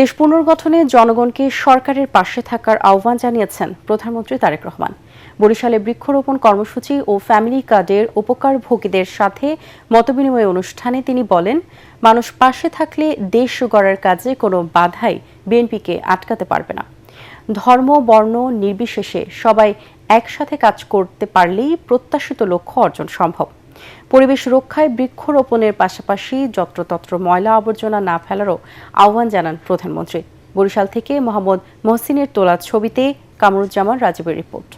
দেশ পুনর্গঠনে জনগণকে সরকারের পাশে থাকার আহ্বান জানিয়েছেন প্রধানমন্ত্রী তারেক রহমান। বরিশালে বৃক্ষরোপণ কর্মসূচি ও ফ্যামিলি কার্ডের উপকারভোগীদের সাথে মতবিনিময় অনুষ্ঠানে তিনি বলেন, মানুষ পাশে থাকলে দেশ গড়ার কাজে কোনো বাধাই বিএনপিকে আটকাতে পারবে না। ধর্ম বর্ণ নির্বিশেষে সবাই একসাথে কাজ করতে পারলেই প্রত্যাশিত লক্ষ্য অর্জন সম্ভব। পরিবেশ রক্ষায় বৃক্ষরোপণের পাশাপাশি যত্রতত্র ময়লা আবর্জনা না ফেলারও আহ্বান জানান প্রধানমন্ত্রী। বরিশাল থেকে মোহাম্মদ মহসিনের তোলা ছবিতে কামরুজ্জামান রাজীবের রিপোর্ট।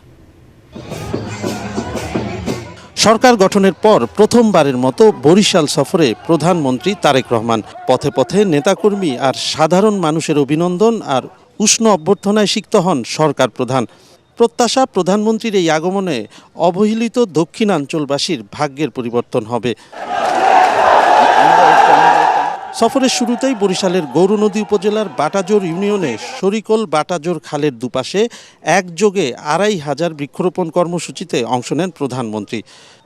সরকার গঠনের পর প্রথমবারের মতো বরিশাল সফরে প্রধানমন্ত্রী তারেক রহমান। পথে পথে নেতাকর্মী আর সাধারণ মানুষের অভিনন্দন আর উষ্ণ অভ্যর্থনায় সিক্ত হন সরকার প্রধান। প্রত্যাশা, প্রধানমন্ত্রীর এই আগমনে অবহেলিত দক্ষিণাঞ্চলবাসীর ভাগ্যের পরিবর্তন হবে। সফরের শুরুতেই বরিশালের গৌরনদী উপজেলার বাটাজোর ইউনিয়নে শরিকল বাটাজোর খালের দুপাশে একযোগে ২৫০০ বৃক্ষরোপণ কর্মসূচিতে অংশ নেন প্রধানমন্ত্রী।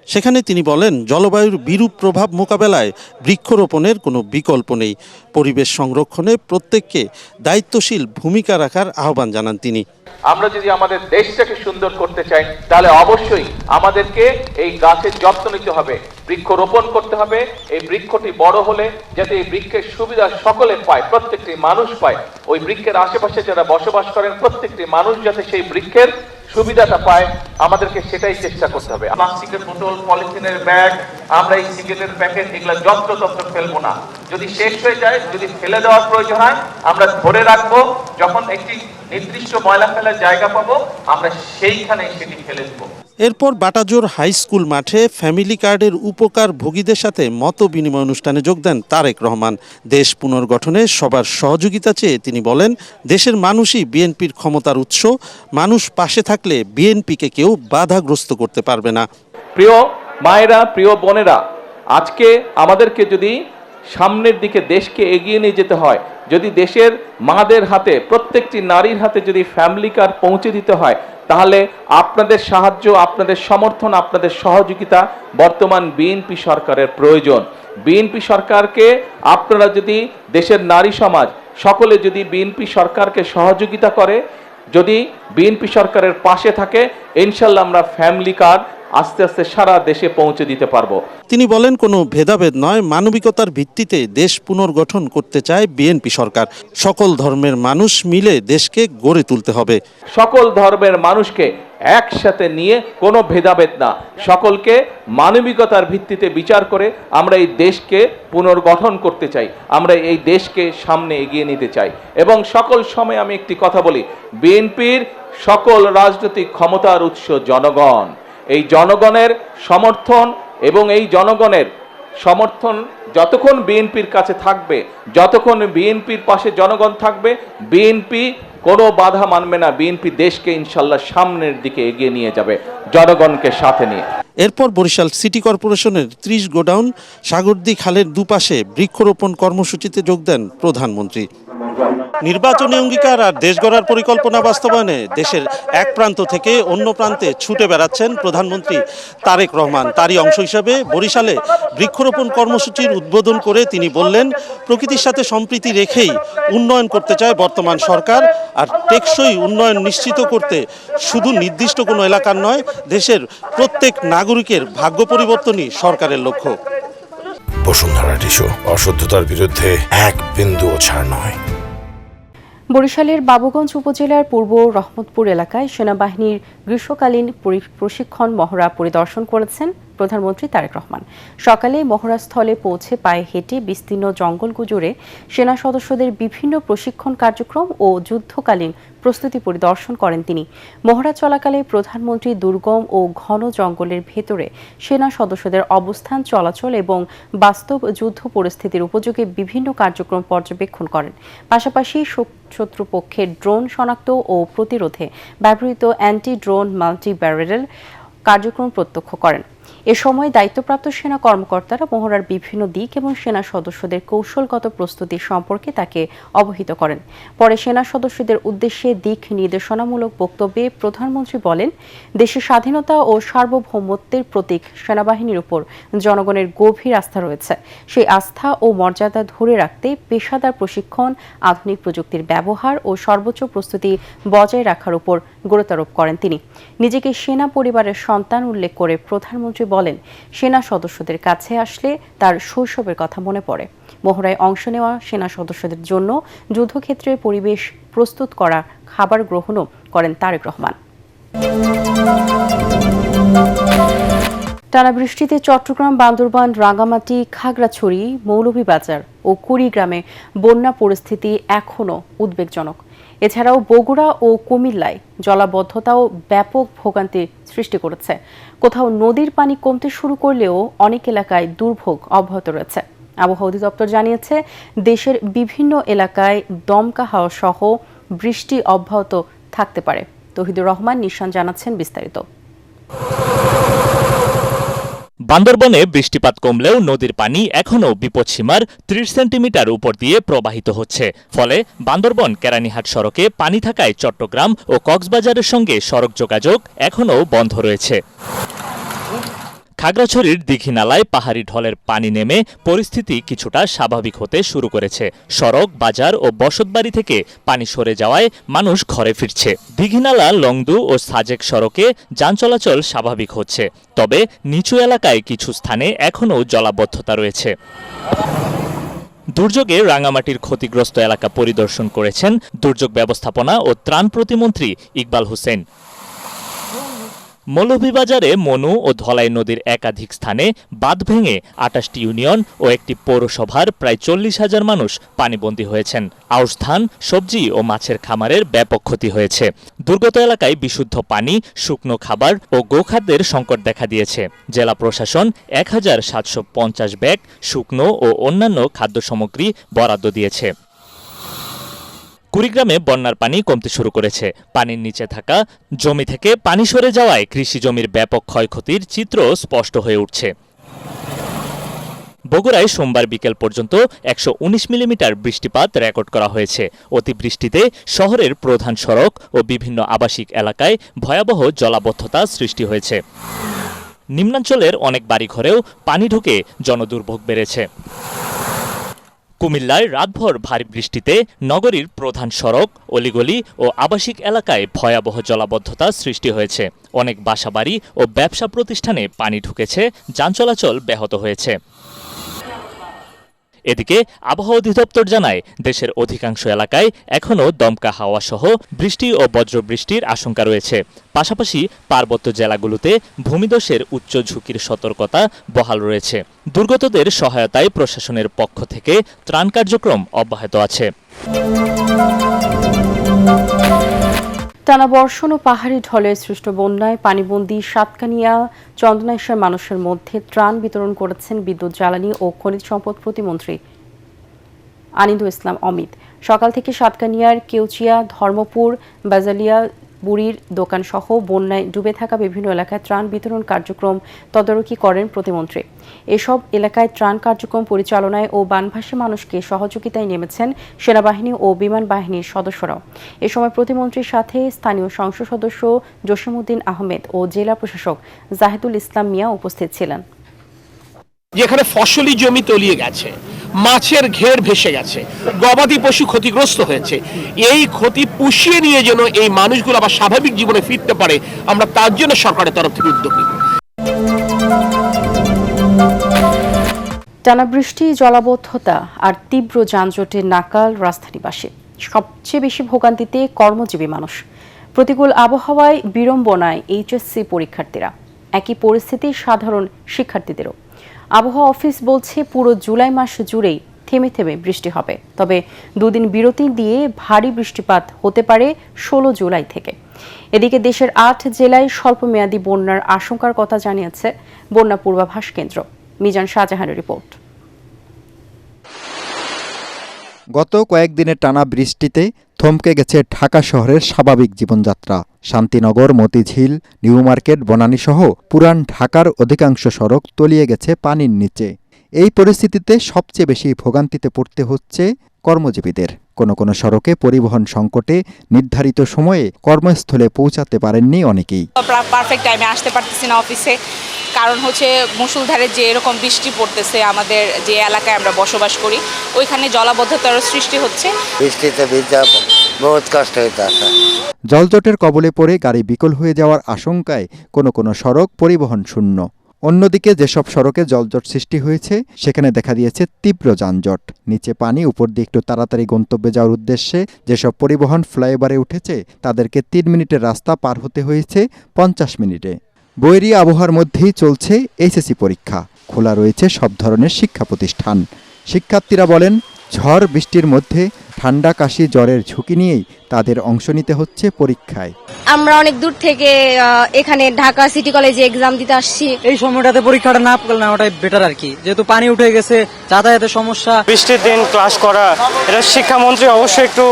সেখানে তিনি বলেন, জলবায়ুর বিরূপ প্রভাব মোকাবেলায় বৃক্ষরোপণের কোনো বিকল্প নেই। পরিবেশ সংরক্ষণে প্রত্যেককে দায়িত্বশীল ভূমিকা রাখার আহ্বান জানান তিনি। আমরা যদি আমাদের দেশটাকে সুন্দর করতে চাই, তাহলে অবশ্যই আমাদেরকে এই গাছের যত্ন নিতে হবে, বৃক্ষরোপণ করতে হবে। এই বৃক্ষটি বড় হলে যাতে এই বৃক্ষের সুবিধা সকলে পায়, প্রত্যেকটি মানুষ পায়। ওই বৃক্ষের আশেপাশে যারা বসবাস করেন প্রত্যেকটি মানুষ যাতে সেই বৃক্ষের সুবিধাটা পায়, আমাদেরকে সেটাই চেষ্টা করতে হবে। প্লাস্টিকের বোতল, পলিথিনের ব্যাগ, আমরা এই সিগারেটের প্যাকেট এগুলো যত্রতত্র ফেলবো না। যদি শেষ হয়ে যায়, যদি ফেলে দেওয়ার প্রয়োজন হয়, আমরা ধরে রাখবো। যখন একটি নির্দিষ্ট ময়লা ফেলার জায়গা পাবো, আমরা সেইখানেই সেটি ফেলে দেবো। এরপর বাটাজোর হাই স্কুল মাঠে ফ্যামিলি কার্ডের উপকার ভোগীদের সাথে মত বিনিময় অনুষ্ঠানে যোগ দেন তারেক রহমান। দেশ পুনর্গঠনে সবার সহযোগিতা চেয়ে তিনি বলেন, দেশের মানুষই বিএনপির ক্ষমতার উৎস। মানুষ পাশে থাকলে বিএনপিকে কেউ বাধাগ্রস্ত করতে পারবে না। প্রিয় মায়েরা, প্রিয় বোনেরা, আজকে আমাদেরকে যদি সামনের দিকে দেশকে এগিয়ে নিয়ে যেতে হয়, যদি দেশের মাদের হাতে, প্রত্যেকটি নারীর হাতে যদি ফ্যামিলি কার্ড পৌঁছে দিতে হয়, তাহলে আপনাদের সাহায্য, আপনাদের সমর্থন, আপনাদের সহযোগিতা বর্তমান বিএনপি সরকারের প্রয়োজন। বিএনপি সরকারকে আপনারা যদি, দেশের নারী সমাজ সকলে যদি বিএনপি সরকারকে সহযোগিতা করে, যদি বিএনপি সরকারের পাশে থাকে, ইনশাল্লাহ আমরা ফ্যামিলি কার্ড আস্তে আস্তে সারা দেশে পৌঁছে দিতে পারবো। তিনি বলেন, কোনো ভেদাভেদ নয়, মানবিকতার ভিত্তিতে দেশ পুনর্গঠন করতে চায় বিএনপি সরকার। সকল ধর্মের মানুষ মিলে দেশকে গড়ে তুলতে হবে। সকল ধর্মের মানুষকে একসাথে নিয়ে, কোনো ভেদাভেদ না, সকলকে মানবিকতার ভিত্তিতে বিচার করে আমরা এই দেশকে পুনর্গঠন করতে চাই। আমরা এই দেশকে সামনে এগিয়ে নিতে চাই। এবং সকল সময় আমি একটি কথা বলি, বিএনপির সকল রাজনৈতিক ক্ষমতার উৎস জনগণ। এই জনগণের সমর্থন এবং এই জনগণের সমর্থন যতক্ষণ বিএনপির কাছে থাকবে, যতক্ষণ বিএনপির পাশে জনগণ থাকবে, বিএনপি কোনো বাধা মানবে না। বিএনপি দেশকে ইনশাল্লাহ সামনের দিকে এগিয়ে নিয়ে যাবে জনগণকে সাথে নিয়ে। এরপর বরিশাল সিটি কর্পোরেশনের ৩০ গোডাউন সাগরদী খালের দুপাশে বৃক্ষরোপণ কর্মসূচিতে যোগ দেন প্রধানমন্ত্রী। নির্বাচনী অঙ্গীকার আর দেশ গড়ার পরিকল্পনা বাস্তবায়নে দেশের এক প্রান্ত থেকে অন্য প্রান্তে ছুটে বেড়াচ্ছেন প্রধানমন্ত্রী তারেক রহমান। তারই অংশ হিসাবে বরিশালে বৃক্ষরোপণ কর্মসূচির উদ্বোধন করে তিনি বললেন, প্রকৃতির সাথে সম্প্রীতি রেখেই উন্নয়ন করতে চায় বর্তমান সরকার। আর টেকসই উন্নয়ন নিশ্চিত করতে শুধু নির্দিষ্ট কোনো এলাকার নয়, দেশের প্রত্যেক নাগরিকের ভাগ্য পরিবর্তনই সরকারের লক্ষ্য। বসুন্ধরা টিস্যু, অশুদ্ধতার বিরুদ্ধে এক বিন্দুও ছাড় নয়। বরিশালের বাবুগঞ্জ উপজেলার পূর্ব রহমতপুর এলাকায় সেনাবাহিনীর গ্রীষ্মকালীন প্রশিক্ষণ মহড়া পরিদর্শন করেছেন প্রধানমন্ত্রী তারেক রহমান। সকালে মহড়াস্থলে পৌঁছে পায়ে হেঁটে বিস্তীর্ণ জঙ্গল গুজরে সেনা সদস্যদের বিভিন্ন প্রশিক্ষণ কার্যক্রম ও যুদ্ধকালীন প্রস্তুতি পরিদর্শন করেন তিনি। মহড়া চলাকালে প্রধানমন্ত্রী দুর্গম ও ঘন জঙ্গলের ভেতরে সেনা সদস্যদের অবস্থান, চলাচল এবং বাস্তব যুদ্ধ পরিস্থিতির উপযোগী বিভিন্ন কার্যক্রম পর্যবেক্ষণ করেন। পাশাপাশি শত্রুপক্ষের ড্রোন শনাক্ত ও প্রতিরোধে ব্যবহৃত অ্যান্টি ড্রোন মাল্টি ব্যারেল কার্যক্রম প্রত্যক্ষ করেন। এ সময় দায়িত্বপ্রাপ্ত সেনা কর্মকর্তারা মহড়ার বিভিন্ন দিক এবং সেনা সদস্যদের কৌশলগত প্রস্তুতি সম্পর্কে তাকে অবহিত করেন। পরে সেনা সদস্যদের উদ্দেশ্যে দিক নির্দেশনামূলক বক্তব্যে প্রধানমন্ত্রী বলেন, দেশের স্বাধীনতা ও সার্বভৌমত্বের প্রতীক সেনাবাহিনীর উপর জনগণের গভীর আস্থা রয়েছে। সেই আস্থা ও মর্যাদা ধরে রাখতে পেশাদার প্রশিক্ষণ, আধুনিক প্রযুক্তির ব্যবহার ও সর্বোচ্চ প্রস্তুতি বজায় রাখার উপর গুরুত্বারোপ করেন তিনি। নিজেকে সেনা পরিবারের সন্তান উল্লেখ করে প্রধানমন্ত্রী বলেন, সেনা সদস্যদের কাছে আসলে তার শৈশবের কথা মনে পড়ে। মহড়ায় অংশ নেওয়া সেনা সদস্যদের জন্য যুদ্ধক্ষেত্রের পরিবেশ প্রস্তুত করা খাবার গ্রহণও করেন তারেক রহমান। টানা বৃষ্টিতে চট্টগ্রাম, বান্দরবান, রাঙ্গামাটি, খাগড়াছড়ি, মৌলভীবাজার ও কুড়িগ্রামে বন্যা পরিস্থিতি এখনও উদ্বেগজনক। এছাড়াও বগুড়া ও কুমিল্লায় জলাবদ্ধতাও ব্যাপক ভোগান্তি সৃষ্টি করেছে। কোথাও নদীর পানি কমতে শুরু করলেও অনেক এলাকায় দুর্ভোগ অব্যাহত রয়েছে। আবহাওয়া অধিদপ্তর জানিয়েছে, দেশের বিভিন্ন এলাকায় দমকা হাওয়া সহ বৃষ্টি অব্যাহত থাকতে পারে। তৌহিদুর রহমান নিশান জানাচ্ছেন বিস্তারিত। বান্দরবনে বৃষ্টিপাত কমলেও নদীর পানি এখনও বিপদসীমার ৩০ সেন্টিমিটার উপর দিয়ে প্রবাহিত হচ্ছে। ফলে বান্দরবন কেরানীহাট সড়কে পানি থাকায় চট্টগ্রাম ও কক্সবাজারের সঙ্গে সড়ক যোগাযোগ এখনও বন্ধ রয়েছে। খাগড়াছড়ির দীঘিনালায় পাহাড়ি ঢলের পানি নেমে পরিস্থিতি কিছুটা স্বাভাবিক হতে শুরু করেছে। সড়ক, বাজার ও বসতবাড়ি থেকে পানি সরে যাওয়ায় মানুষ ঘরে ফিরছে। দীঘিনালা, লংদু ও সাজেক সড়কে যান চলাচল স্বাভাবিক হচ্ছে, তবে নিচু এলাকায় কিছু স্থানে এখনও জলাবদ্ধতা রয়েছে। দুর্যোগে রাঙামাটির ক্ষতিগ্রস্ত এলাকা পরিদর্শন করেছেন দুর্যোগ ব্যবস্থাপনা ও ত্রাণ প্রতিমন্ত্রী ইকবাল হোসেন। মৌলভীবাজারে মনু ও ধলাই নদীর একাধিক স্থানে বাঁধ ভেঙে ২৮টি ইউনিয়ন ও একটি পৌরসভার প্রায় ৪০,০০০ মানুষ পানিবন্দী হয়েছেন। আউশ ধান, সবজি ও মাছের খামারের ব্যাপক ক্ষতি হয়েছে। দুর্গত এলাকায় বিশুদ্ধ পানি, শুকনো খাবার ও গোখাদ্যের সংকট দেখা দিয়েছে। জেলা প্রশাসন ১,৭৫০ ব্যাগ শুকনো ও অন্যান্য খাদ্য সামগ্রী বরাদ্দ দিয়েছে। কুড়িগ্রামে বন্যার পানি কমতে শুরু করেছে। পানির নিচে থাকা জমি থেকে পানি সরে যাওয়ায় কৃষি জমির ব্যাপক ক্ষয়ক্ষতির চিত্র স্পষ্ট হয়ে উঠছে। বগুড়ায় সোমবার বিকেল পর্যন্ত ১১৯ মিলিমিটার বৃষ্টিপাত রেকর্ড করা হয়েছে। অতিবৃষ্টিতে শহরের প্রধান সড়ক ও বিভিন্ন আবাসিক এলাকায় ভয়াবহ জলাবদ্ধতা সৃষ্টি হয়েছে। নিম্নাঞ্চলের অনেক বাড়িঘরেও পানি ঢুকে জনদুর্ভোগ বেড়েছে। কুমিল্লায় রাতভর ভারী বৃষ্টিতে নগরীর প্রধান সড়ক, অলিগলি ও আবাসিক এলাকায় ভয়াবহ জলাবদ্ধতা সৃষ্টি হয়েছে। অনেক বাসাবাড়ি ও ব্যবসা প্রতিষ্ঠানে পানি ঢুকেছে, যান চলাচল ব্যাহত হয়েছে। এদিকে আবহাওয়া অধিদপ্তর জানায়, দেশের অধিকাংশ এলাকায় এখনও দমকা হাওয়া সহ বৃষ্টি ও বজ্রবৃষ্টির আশঙ্কা রয়েছে। পাশাপাশি পার্বত্য জেলাগুলোতে ভূমিধসের উচ্চ ঝুঁকির সতর্কতা বহাল রয়েছে। দুর্গতদের সহায়তায় প্রশাসনের পক্ষ থেকে ত্রাণ কার্যক্রম অব্যাহত আছে। টানা বর্ষণ ও পাহাড়ি ঢলে সৃষ্ট বন্যায় পানিবন্দী সাতকানিয়া, চন্দনাইশের মানুষের মধ্যে ত্রাণ বিতরণ করেছেন বিদ্যুৎ, জ্বালানি ও খনিজ সম্পদ প্রতিমন্ত্রী আনিদুল ইসলাম অমিত। সকাল থেকে সাতকানিয়ার কেউচিয়া, ধর্মপুর, বাজালিয়া, বুড়ির দোকান সহ বন্যায় ডুবে থাকা বিভিন্ন এলাকায় ত্রাণ বিতরণ কার্যক্রম তদারকি করেন প্রতিমন্ত্রী। এসব এলাকায় ত্রাণ কার্যক্রম পরিচালনায় ও বানভাসী মানুষকে সহযোগিতায় নেমেছেন সেনাবাহিনী ও বিমান বাহিনীর সদস্যরাও। এ সময় প্রতিমন্ত্রীর সাথে স্থানীয় সংসদ সদস্য জসিমউদ্দিন আহমেদ ও জেলা প্রশাসক জাহিদুল ইসলাম মিয়া উপস্থিত ছিলেন। যেখানে ফসলি জমি তলিয়ে গেছে, মাছের ঘের ভেসে গেছে, গবাদি পশু ক্ষতিগ্রস্ত হয়েছে, এই ক্ষতি পুষিয়ে নিয়ে যেন এই মানুষগুলো আবার স্বাভাবিক জীবনে ফিরতে পারে, আমরা তার জন্য সরকারের তরফ থেকে উদ্যোগ নিব। টানা বৃষ্টি, জলাবদ্ধতা আর তীব্র যানজটের নাকাল রাজধানীবাসী। সবচেয়ে বেশি ভোগান্তিতে কর্মজীবী মানুষ। প্রতিকূল আবহাওয়ায় বিড়ম্বনায় এইচএসসি পরীক্ষার্থীরা। একই পরিস্থিতি সাধারণ শিক্ষার্থীদেরও। আবহাওয়া অফিস বলছে, পুরো জুলাই মাস জুড়েই থেমে থেমে বৃষ্টি হবে, তবে দুদিন বিরতি দিয়ে ভারী বৃষ্টিপাত হতে পারে ১৬ জুলাই থেকে। এদিকে দেশের ৮ জেলায় স্বল্পমেয়াদী বন্যার আশঙ্কার কথা জানিয়েছে বন্যা পূর্বাভাস কেন্দ্র। মিজান শাহজাহানের রিপোর্ট। গত কয়েকদিনের টানা বৃষ্টিতে থমকে গেছে ঢাকা শহরের স্বাভাবিক জীবনযাত্রা। শান্তিনগর, মতিঝিল, নিউ মার্কেট, বনানীসহ পুরান ঢাকার অধিকাংশ সড়ক তলিয়ে গেছে পানির নিচে। এই পরিস্থিতিতে সবচেয়ে বেশি ভোগান্তিতে পড়তে হচ্ছে কর্মজীবীদের। কোনো সড়কে পরিবহন সংকটে নির্ধারিত সময়ে কর্মস্থলে পৌঁছাতে পারেননি অনেকেই। পারফেক্ট টাইমে আসতে পারতেছি না অফিসে, কারণ হচ্ছে মুষলধারে যে এরকম বৃষ্টি পড়তেছে, আমাদের যে এলাকায় আমরা বসবাস করি ওইখানে জলাবদ্ধতারও সৃষ্টি হচ্ছে। বৃষ্টিতে ভিজা বহুত কষ্ট হইতে আসে। জলজটের কবলে পড়ে গাড়ি বিকল হয়ে যাওয়ার আশঙ্কায় কোনো সড়ক পরিবহন শূন্য। অন্যদিকে যেসব সড়কে জলজট সৃষ্টি হয়েছে সেখানে দেখা দিয়েছে তীব্র যানজট। নিচে পানি, উপর দিয়ে একটু তাড়াতাড়ি গন্তব্যে যাওয়ার উদ্দেশ্যে যেসব পরিবহন ফ্লাইওভারে উঠেছে তাদেরকে 3 মিনিটের রাস্তা পার হতে হয়েছে 50 মিনিটে। বৈরী আবহাওয়ার মধ্যেই চলছে এইচএসসি পরীক্ষা। খোলা রয়েছে সব ধরনের শিক্ষা প্রতিষ্ঠান। শিক্ষার্থীরা বলেন, ঝড় বৃষ্টির মধ্যে ঠান্ডা, কাশি, জ্বরের ঝুঁকি নিয়েই তাদের অংশ নিতে হচ্ছে পরীক্ষায়। আমরা অনেক দূর থেকে এখানে ঢাকা সিটি কলেজে এক্সাম দিতে আসছি। এই সময়টাতে পরীক্ষাটা না নেওয়াটাই বেটার আর কি, যেহেতু পানি উঠে গেছে, যাতায়াতের সমস্যা। বৃষ্টির দিন ক্লাস করা, এটা শিক্ষামন্ত্রী অবশ্যই একটু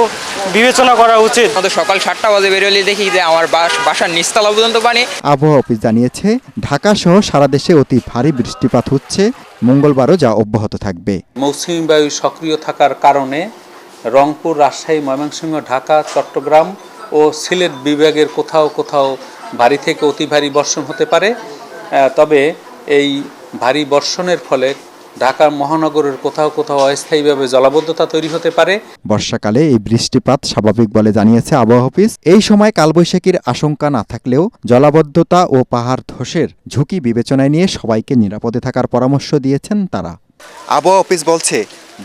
বিবেচনা করা উচিত। আমাদের সকাল 7টা বাজে বেরোলে দেখি যে আমার বাসার নিচতলা পর্যন্ত পানি। আবহাওয়া অফিস জানিয়েছে, ঢাকা সহ সারা দেশে অতি ভারী বৃষ্টিপাত হচ্ছে, মঙ্গলবারও যা অব্যাহত থাকবে। মৌসুমী বায়ু সক্রিয় থাকার কারণে রংপুর, রাজশাহী, ময়মনসিংহ, ঢাকা, চট্টগ্রাম ও সিলেট বিভাগের কোথাও ভারী থেকে অতি ভারী বর্ষণ হতে পারে। তবে এই ভারী বর্ষণের ফলে ঢাকা মহানগরের কোথাও অস্থায়ীভাবে জলাবদ্ধতা তৈরি হতে পারে। বর্ষাকালে এই বৃষ্টিপাত স্বাভাবিক বলে জানিয়েছে আবহাওয়া অফিস। এই সময় কালবৈশাখীর আশঙ্কা না থাকলেও জলাবদ্ধতা ও পাহাড় ধসের ঝুঁকি বিবেচনায় নিয়ে সবাইকে নিরাপদে থাকার পরামর্শ দিয়েছেন তারা। আবহাওয়া অফিস বলছে,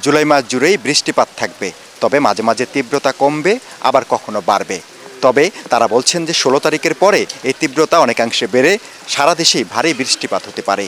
জুলাই মাস জুড়েই বৃষ্টিপাত থাকবে, তবে মাঝে মাঝে তীব্রতা কমবে, আবার কখনো বাড়বে। তবে তারা বলছেন যে 16 তারিখের পরে এই তীব্রতা অনেকাংশে বেড়ে সারা দেশেই ভারী বৃষ্টিপাত হতে পারে।